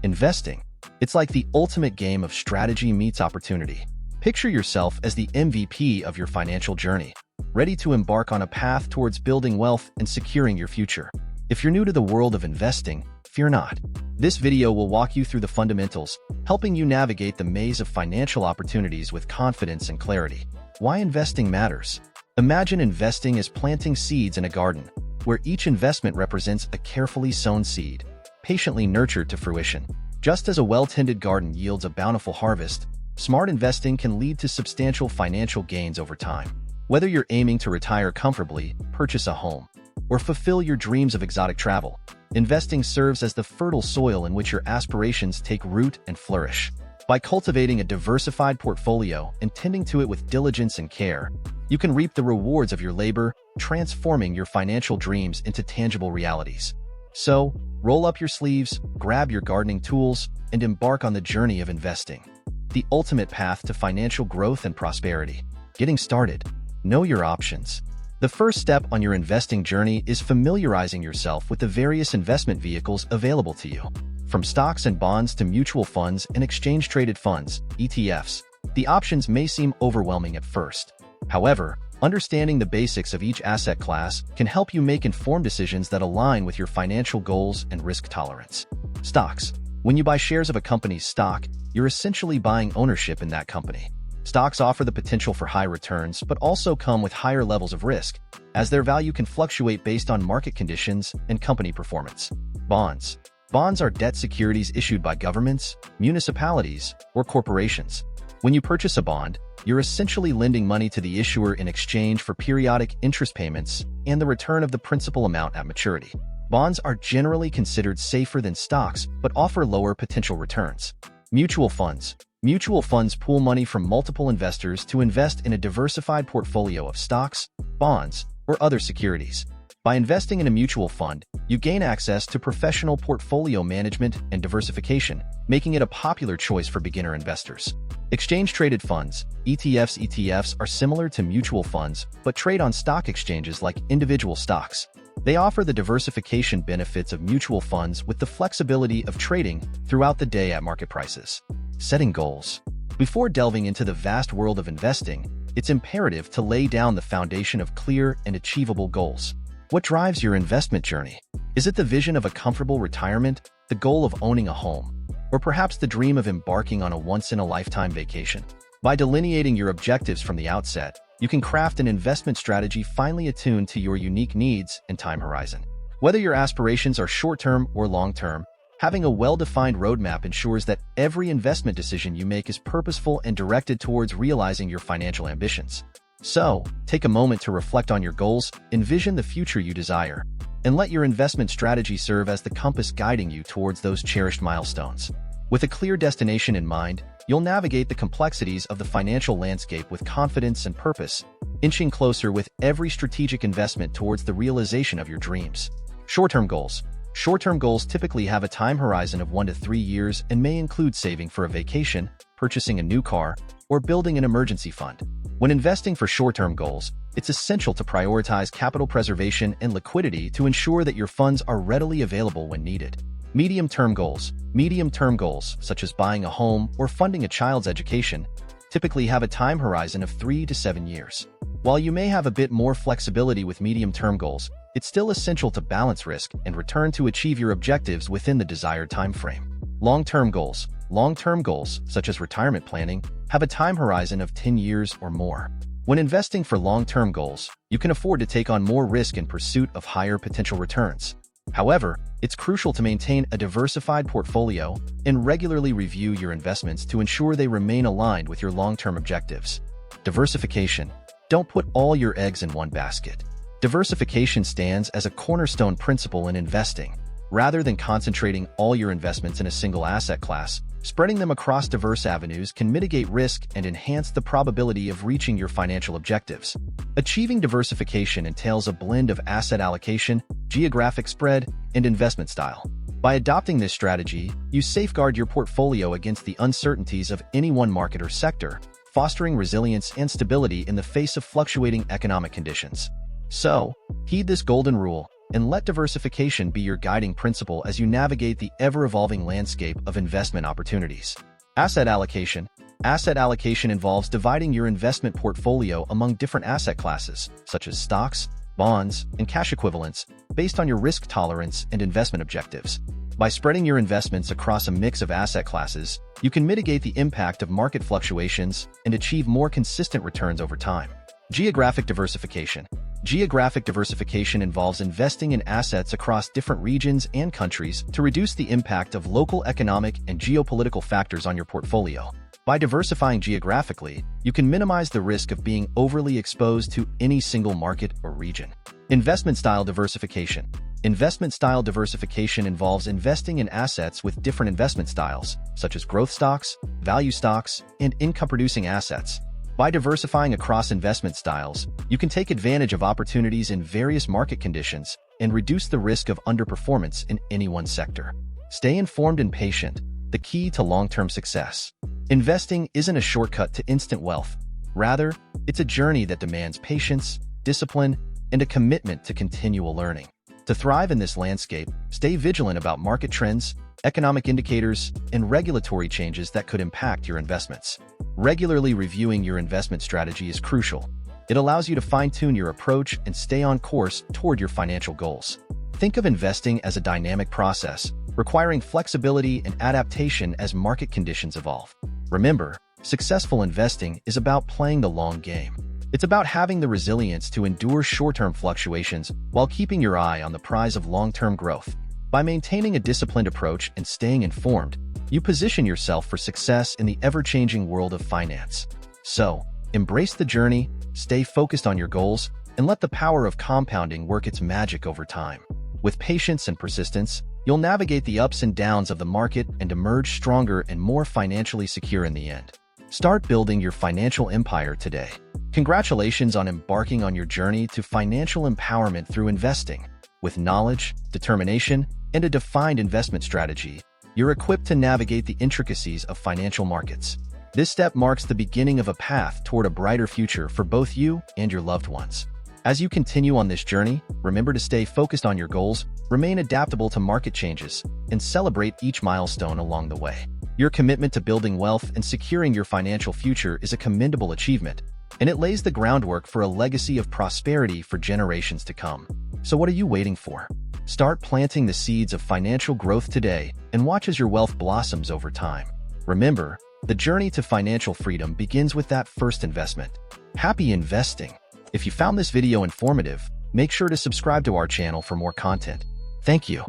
Investing. It's like the ultimate game of strategy meets opportunity. Picture yourself as the MVP of your financial journey, ready to embark on a path towards building wealth and securing your future. If you're new to the world of investing, fear not. This video will walk you through the fundamentals, helping you navigate the maze of financial opportunities with confidence and clarity. Why investing matters. Imagine investing as planting seeds in a garden, where each investment represents a carefully sown seed, patiently nurtured to fruition. Just as a well-tended garden yields a bountiful harvest, smart investing can lead to substantial financial gains over time. Whether you're aiming to retire comfortably, purchase a home, or fulfill your dreams of exotic travel, investing serves as the fertile soil in which your aspirations take root and flourish. By cultivating a diversified portfolio and tending to it with diligence and care, you can reap the rewards of your labor, transforming your financial dreams into tangible realities. So, roll up your sleeves, grab your gardening tools, and embark on the journey of investing. The ultimate path to financial growth and prosperity. Getting started. Know your options. The first step on your investing journey is familiarizing yourself with the various investment vehicles available to you. From stocks and bonds to mutual funds and exchange-traded funds, ETFs, the options may seem overwhelming at first. However, understanding the basics of each asset class can help you make informed decisions that align with your financial goals and risk tolerance. Stocks. When you buy shares of a company's stock, you're essentially buying ownership in that company. Stocks offer the potential for high returns, but also come with higher levels of risk, as their value can fluctuate based on market conditions and company performance. Bonds. Bonds are debt securities issued by governments, municipalities, or corporations. When you purchase a bond, you're essentially lending money to the issuer in exchange for periodic interest payments and the return of the principal amount at maturity. Bonds are generally considered safer than stocks, but offer lower potential returns. Mutual funds. Mutual funds pool money from multiple investors to invest in a diversified portfolio of stocks, bonds, or other securities. By investing in a mutual fund, you gain access to professional portfolio management and diversification, making it a popular choice for beginner investors. Exchange-traded funds, ETFs. ETFs are similar to mutual funds, but trade on stock exchanges like individual stocks. They offer the diversification benefits of mutual funds with the flexibility of trading throughout the day at market prices. Setting goals. Before delving into the vast world of investing, it's imperative to lay down the foundation of clear and achievable goals. What drives your investment journey? Is it the vision of a comfortable retirement, the goal of owning a home, or perhaps the dream of embarking on a once-in-a-lifetime vacation? By delineating your objectives from the outset, you can craft an investment strategy finely attuned to your unique needs and time horizon. Whether your aspirations are short-term or long-term, having a well-defined roadmap ensures that every investment decision you make is purposeful and directed towards realizing your financial ambitions. So, take a moment to reflect on your goals, envision the future you desire, and let your investment strategy serve as the compass guiding you towards those cherished milestones. With a clear destination in mind, you'll navigate the complexities of the financial landscape with confidence and purpose, inching closer with every strategic investment towards the realization of your dreams. Short-term goals. Short-term goals typically have a time horizon of 1 to 3 years and may include saving for a vacation, purchasing a new car, or building an emergency fund. When investing for short-term goals, it's essential to prioritize capital preservation and liquidity to ensure that your funds are readily available when needed. Medium-term goals. Medium-term goals, such as buying a home or funding a child's education, typically have a time horizon of 3 to 7 years. While you may have a bit more flexibility with medium-term goals, it's still essential to balance risk and return to achieve your objectives within the desired time frame. Long-term goals. Long-term goals, such as retirement planning, have a time horizon of 10 years or more. When investing for long-term goals, you can afford to take on more risk in pursuit of higher potential returns. However, it's crucial to maintain a diversified portfolio and regularly review your investments to ensure they remain aligned with your long-term objectives. Diversification. Don't put all your eggs in one basket. Diversification stands as a cornerstone principle in investing. Rather than concentrating all your investments in a single asset class, spreading them across diverse avenues can mitigate risk and enhance the probability of reaching your financial objectives. Achieving diversification entails a blend of asset allocation, geographic spread, and investment style. By adopting this strategy, you safeguard your portfolio against the uncertainties of any one market or sector, fostering resilience and stability in the face of fluctuating economic conditions. So, heed this golden rule. and let diversification be your guiding principle as you navigate the ever-evolving landscape of investment opportunities. Asset allocation. Asset allocation involves dividing your investment portfolio among different asset classes, such as stocks, bonds, and cash equivalents, based on your risk tolerance and investment objectives. By spreading your investments across a mix of asset classes, you can mitigate the impact of market fluctuations and achieve more consistent returns over time. Geographic diversification. Geographic diversification involves investing in assets across different regions and countries to reduce the impact of local economic and geopolitical factors on your portfolio. By diversifying geographically, you can minimize the risk of being overly exposed to any single market or region. Investment style diversification. Investment style diversification involves investing in assets with different investment styles, such as growth stocks, value stocks, and income-producing assets. By diversifying across investment styles, you can take advantage of opportunities in various market conditions and reduce the risk of underperformance in any one sector. Stay informed and patient, the key to long-term success. Investing isn't a shortcut to instant wealth. Rather, it's a journey that demands patience, discipline, and a commitment to continual learning. To thrive in this landscape, stay vigilant about market trends, economic indicators, and regulatory changes that could impact your investments. Regularly reviewing your investment strategy is crucial. It allows you to fine-tune your approach and stay on course toward your financial goals. Think of investing as a dynamic process, requiring flexibility and adaptation as market conditions evolve. Remember, successful investing is about playing the long game. It's about having the resilience to endure short-term fluctuations while keeping your eye on the prize of long-term growth. By maintaining a disciplined approach and staying informed, you position yourself for success in the ever-changing world of finance. So, embrace the journey, stay focused on your goals, and let the power of compounding work its magic over time. With patience and persistence, you'll navigate the ups and downs of the market and emerge stronger and more financially secure in the end. Start building your financial empire today. Congratulations on embarking on your journey to financial empowerment through investing. With knowledge, determination, and a defined investment strategy, you're equipped to navigate the intricacies of financial markets. This step marks the beginning of a path toward a brighter future for both you and your loved ones. As you continue on this journey, remember to stay focused on your goals, remain adaptable to market changes, and celebrate each milestone along the way. Your commitment to building wealth and securing your financial future is a commendable achievement, and it lays the groundwork for a legacy of prosperity for generations to come. So what are you waiting for? Start planting the seeds of financial growth today and watch as your wealth blossoms over time. Remember, the journey to financial freedom begins with that first investment. Happy investing! If you found this video informative, make sure to subscribe to our channel for more content. Thank you.